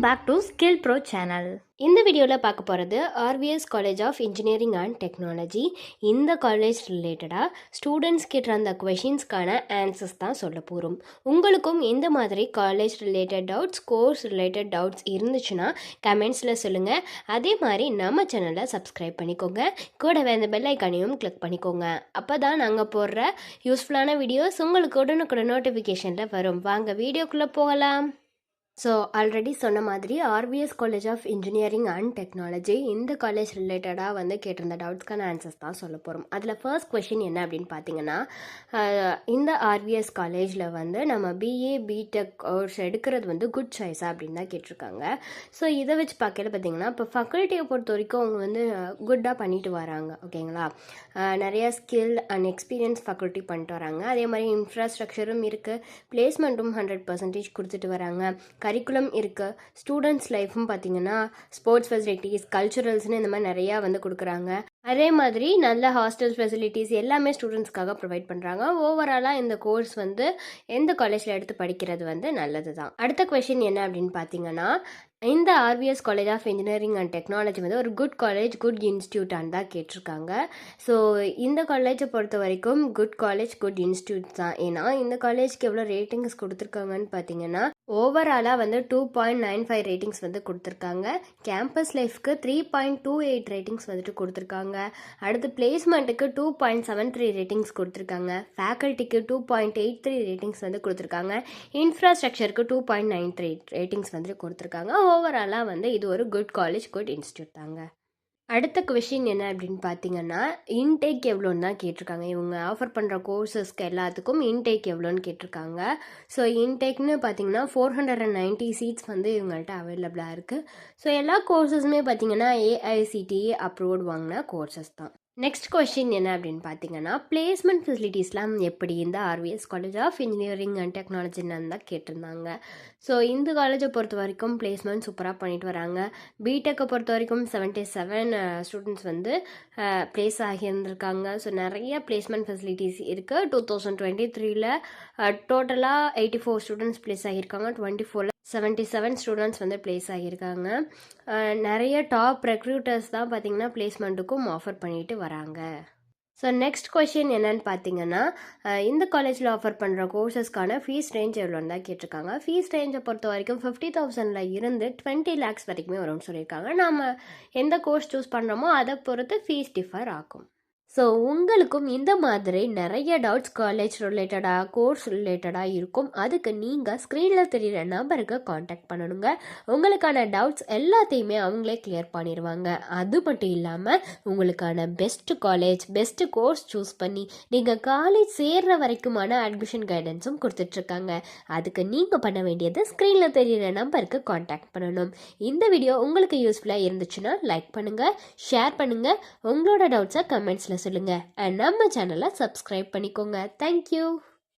Back to Skill Bro channel. இந்த வீடியோவில் பார்க்க போகிறது RVS college of engineering and Technology. இந்த காலேஜ் ரிலேட்டடாக ஸ்டூடெண்ட்ஸ் கிட்ட அந்த கொஷின்ஸ்க்கான ஆன்சர்ஸ் தான் சொல்ல போகிறோம். உங்களுக்கும் இந்த மாதிரி college related doubts, course related doubts இருந்துச்சுன்னா கமெண்ட்ஸில் சொல்லுங்கள். அதே மாதிரி நம்ம சேனலை சப்ஸ்கிரைப் பண்ணிக்கோங்க. கூடவே அந்த பெல் ஐக்கானையும் கிளிக் பண்ணிக்கோங்க. அப்போ தான் நாங்கள் போடுற யூஸ்ஃபுல்லான வீடியோஸ் உங்களுக்கு உடனுக்குடன் நோட்டிஃபிகேஷனில் வரும். வாங்க வீடியோக்குள்ளே போகலாம். ஸோ ஆல்ரெடி சொன்ன மாதிரி RVS college of engineering and Technology இந்த காலேஜ் ரிலேட்டடாக கேட்டிருந்த டவுட்ஸ்க்கான ஆன்சர்ஸ் தான் சொல்ல போகிறோம். அதில் ஃபர்ஸ்ட் கொஷின் என்ன அப்படின்னு பார்த்தீங்கன்னா, இந்த ஆர்விஎஸ் காலேஜில் நம்ம பிஏ பிடெக் கோர்ஸ் எடுக்கிறது குட் சாய்ஸா அப்படின்னு தான் கேட்டிருக்காங்க. ஸோ இதை வச்சு பார்க்கல பார்த்தீங்கன்னா, இப்போ ஃபேக்கல்ட்டியை பொறுத்த வரைக்கும் அவங்க குட்டாக பண்ணிட்டு வராங்க. ஓகேங்களா, நிறைய ஸ்கில் அண்ட் எக்ஸ்பீரியன்ஸ் ஃபேக்கல்ட்டி பண்ணிட்டு வராங்க. அதே மாதிரி இன்ஃப்ராஸ்ட்ரக்சரும் இருக்குது, பிளேஸ்மெண்ட்டும் 100% கொடுத்துட்டு வராங்க. கரிக்குலம் இருக்குது. ஸ்டூடெண்ட்ஸ் லைஃப்பும் பார்த்திங்கன்னா ஸ்போர்ட்ஸ் ஃபெசிலிட்டிஸ், கல்ச்சுரல்ஸ்னு இந்த மாதிரி நிறையா கொடுக்குறாங்க. அதே மாதிரி நல்ல ஹாஸ்டல் ஃபெசிலிட்டிஸ் எல்லாமே ஸ்டூடெண்ட்ஸ்க்காக ப்ரொவைட் பண்ணுறாங்க. ஓவராலாக இந்த கோர்ஸ் எந்த காலேஜில் எடுத்து படிக்கிறது நல்லது தான். அடுத்த கொஷின் என்ன அப்படின்னு பார்த்தீங்கன்னா, இந்த RVS college of engineering and Technology ஒரு குட் காலேஜ், குட் இன்ஸ்டியூட்டான்னு தான் கேட்டிருக்காங்க. ஸோ இந்த காலேஜை பொறுத்த வரைக்கும் குட் காலேஜ், குட் இன்ஸ்டியூட் தான். ஏன்னா இந்த காலேஜ்க்கு எவ்வளோ ரேட்டிங்ஸ் கொடுத்துருக்காங்கன்னு பார்த்தீங்கன்னா, ஓவராலாக 2.95 ரேட்டிங்ஸ் கொடுத்துருக்காங்க. கேம்பஸ் லைஃப்க்கு 3.28 ரேட்டிங்ஸ் கொடுத்துருக்காங்க. அடுத்து பிளேஸ்மெண்ட்டுக்கு 2.73 ரேட்டிங்ஸ் கொடுத்துருக்காங்க. ஃபேக்கல்ட்டிக்கு 2.83 ரேட்டிங்ஸ் கொடுத்துருக்காங்க. இன்ஃப்ராஸ்ட்ரக்சருக்கு 2.93 ரேட்டிங்ஸ் கொடுத்துருக்காங்க. ஓவராலாக இது ஒரு குட் காலேஜ், குட் இன்ஸ்டியூட் தாங்க. அடுத்த கொஷின் என்ன அப்படின்னு பார்த்தீங்கன்னா, இன்டேக் எவ்வளோன்னு தான் கேட்டிருக்காங்க. இவங்க ஆஃபர் பண்ணுற கோர்சஸ்க்கு எல்லாத்துக்கும் இன்டேக் எவ்வளோன்னு கேட்டிருக்காங்க. ஸோ இன்டேக்னு பார்த்தீங்கன்னா 490 சீட்ஸ் இவங்கள்ட்ட அவைலபிளாக இருக்குது. ஸோ எல்லா கோர்சஸுமே பார்த்தீங்கன்னா ஏஐசிடிஇ அப்ரூவ்ட் வாங்கின கோர்சஸ் தான். நெக்ஸ்ட் கொஷின் என்ன அப்படின்னு பார்த்தீங்கன்னா, பிளேஸ்மெண்ட் ஃபெசிலிட்டிஸ்லாம் எப்படி இந்த RVS college of engineering and டெக்னாலஜின்னு தான் கேட்டிருந்தாங்க. ஸோ இந்த காலேஜை பொறுத்த வரைக்கும் பிளேஸ்மெண்ட் சூப்பராக பண்ணிட்டு வராங்க. பிடெக்கை பொறுத்த வரைக்கும் 77 ஸ்டூடெண்ட்ஸ் ப்ளேஸ் ஆகியிருந்திருக்காங்க. ஸோ நிறைய பிளேஸ்மெண்ட் ஃபெசிலிட்டிஸ் இருக்குது. 2023 டோட்டலாக 84 ஸ்டூடெண்ட்ஸ் ப்ளேஸ் ஆகியிருக்காங்க. 24 77 ஸ்டூடெண்ட்ஸ் ப்ளேஸ் ஆகியிருக்காங்க. நிறைய டாப் ரெக்ரூட்டர்ஸ் தான் பார்த்திங்கன்னா பிளேஸ்மெண்ட்டுக்கும் ஆஃபர் பண்ணிட்டு வராங்க. ஸோ நெக்ஸ்ட் கொஷின் என்னன்னு பார்த்தீங்கன்னா, இந்த காலேஜில் ஆஃபர் பண்ணுற கோர்சஸ்க்கான ஃபீஸ் ரேஞ்ச் எவ்வளோன்னு தான் கேட்டிருக்காங்க. ஃபீஸ் ரேஞ்சை பொறுத்த வரைக்கும் 50,000 இருந்து 20 lakhs வரைக்குமே வரும்னு சொல்லியிருக்காங்க. நாம் எந்த கோர்ஸ் சூஸ் பண்ணுறோமோ அதை பொறுத்து ஃபீஸ் டிஃபர் ஆகும். ஸோ உங்களுக்கும் இந்த மாதிரி நிறைய டவுட்ஸ் காலேஜ் ரிலேட்டடாக, கோர்ஸ் ரிலேட்டடாக இருக்கும். அதுக்கு நீங்கள் ஸ்க்ரீனில் தெரிகிற நம்பருக்கு காண்டாக்ட் பண்ணணுங்க. உங்களுக்கான டவுட்ஸ் எல்லாத்தையுமே அவங்களே கிளியர் பண்ணிடுவாங்க. அது மட்டும் இல்லாமல் உங்களுக்கான best college, best course choose பண்ணி நீங்கள் காலேஜ் சேர்கிற வரைக்குமான அட்மிஷன் கைடன்ஸும் கொடுத்துட்ருக்காங்க. அதுக்கு நீங்கள் பண்ண வேண்டியது ஸ்க்ரீனில் தெரிகிற நம்பருக்கு காண்டாக்ட் பண்ணணும். இந்த வீடியோ உங்களுக்கு யூஸ்ஃபுல்லாக இருந்துச்சுன்னா லைக் பண்ணுங்கள், ஷேர் பண்ணுங்கள், உங்களோட டவுட்ஸை கமெண்ட்ஸில் சொல்லுங்கள். அண்ட் நம்ம சேனலை சப்ஸ்கிரைப் பண்ணிக்கோங்க. தேங்க்யூ.